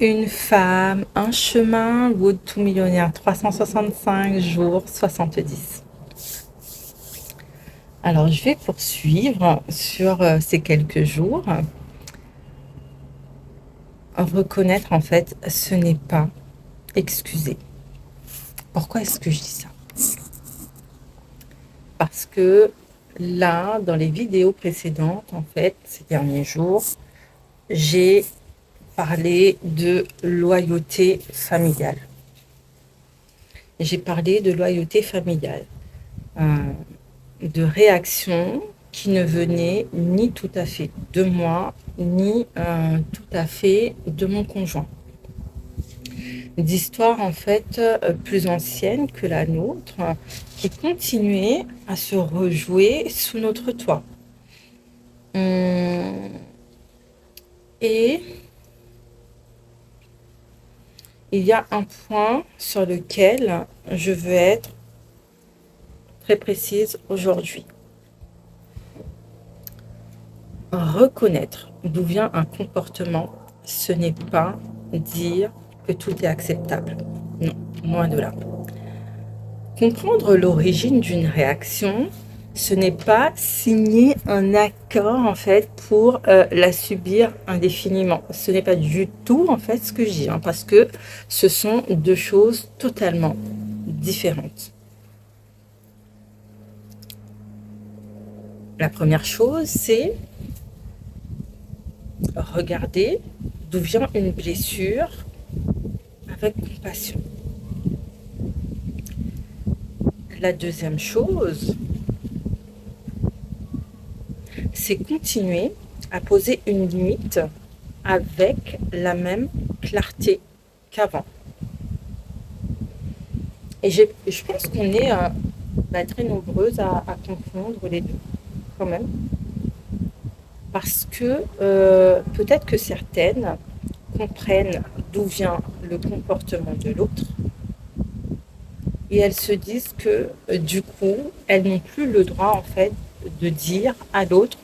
Une femme, un chemin, Wood to Millionnaire, 365 jours, 70. Alors, je vais poursuivre sur ces quelques jours. Reconnaître, en fait, ce n'est pas excuser. Pourquoi est-ce que je dis ça? Parce que là, dans les vidéos précédentes, en fait, ces derniers jours, j'ai parlé de loyauté familiale. J'ai parlé de loyauté familiale. De réactions qui ne venaient ni tout à fait de moi, ni tout à fait de mon conjoint. D'histoires en fait plus anciennes que la nôtre, qui continuaient à se rejouer sous notre toit. Et il y a un point sur lequel je veux être très précise aujourd'hui. Reconnaître d'où vient un comportement, ce n'est pas dire que tout est acceptable. Non, loin de là. Comprendre l'origine d'une réaction, ce n'est pas signer un accord en fait pour la subir indéfiniment. Ce n'est pas du tout en fait ce que je dis, parce que ce sont deux choses totalement différentes. La première chose, c'est regarder d'où vient une blessure avec compassion. La deuxième chose, c'est continuer à poser une limite avec la même clarté qu'avant. Et je pense qu'on est très nombreuses à confondre les deux, quand même. Parce que peut-être que certaines comprennent d'où vient le comportement de l'autre, et elles se disent que du coup, elles n'ont plus le droit en fait de dire à l'autre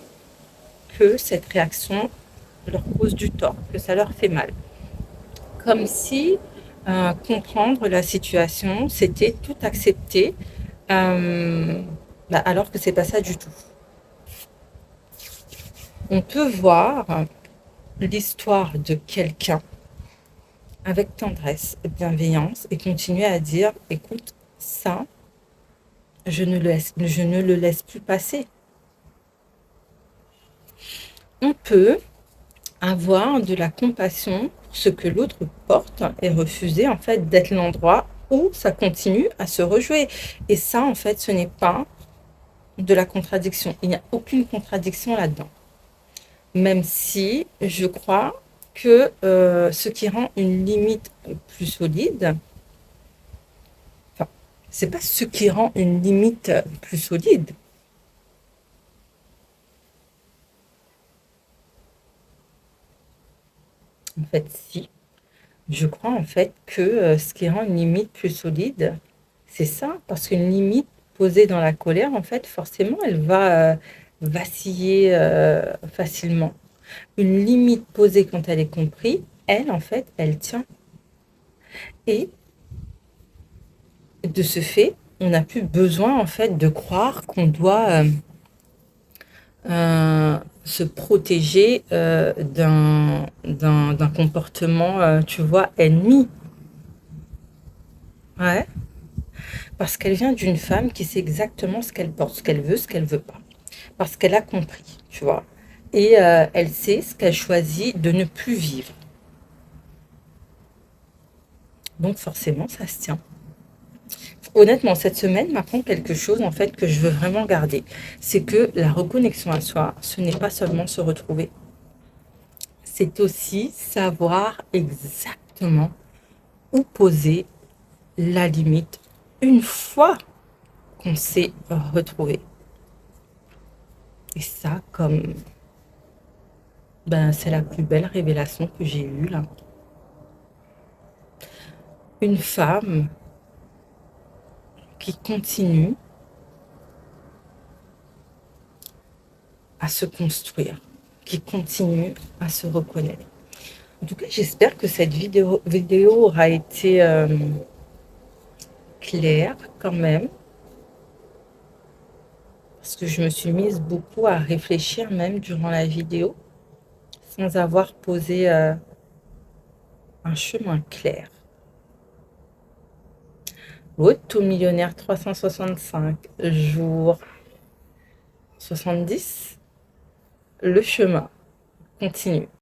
que cette réaction leur cause du tort, que ça leur fait mal. Comme si comprendre la situation, c'était tout accepter, alors que c'est pas ça du tout. On peut voir l'histoire de quelqu'un avec tendresse et bienveillance et continuer à dire, écoute, ça, je ne le laisse plus passer. On peut avoir de la compassion pour ce que l'autre porte et refuser en fait d'être l'endroit où ça continue à se rejouer. Et ça, en fait, ce n'est pas de la contradiction. Il n'y a aucune contradiction là-dedans. Même si je crois que ce qui rend une limite plus solide, enfin, c'est pas ce qui rend une limite plus solide. En fait, si. Je crois en fait que ce qui rend une limite plus solide, c'est ça. Parce qu'une limite posée dans la colère, en fait, forcément, elle va vaciller facilement. Une limite posée quand elle est comprise, elle, en fait, elle tient. Et de ce fait, on n'a plus besoin, en fait, de croire qu'on doit se protéger d'un comportement, tu vois, ennemi. Ouais. Parce qu'elle vient d'une femme qui sait exactement ce qu'elle porte, ce qu'elle veut pas. Parce qu'elle a compris, tu vois. Et elle sait ce qu'elle choisit de ne plus vivre. Donc forcément, ça se tient. Honnêtement, cette semaine m'apprend quelque chose en fait que je veux vraiment garder. C'est que la reconnexion à soi, ce n'est pas seulement se retrouver. C'est aussi savoir exactement où poser la limite une fois qu'on s'est retrouvé. Et ça, comme c'est la plus belle révélation que j'ai eue là. Une femme qui continue à se construire, qui continue à se reconnaître. En tout cas, j'espère que cette vidéo aura été claire quand même, parce que je me suis mise beaucoup à réfléchir même durant la vidéo, sans avoir posé un chemin clair. Road to millionnaire 365, jour 70, le chemin continue.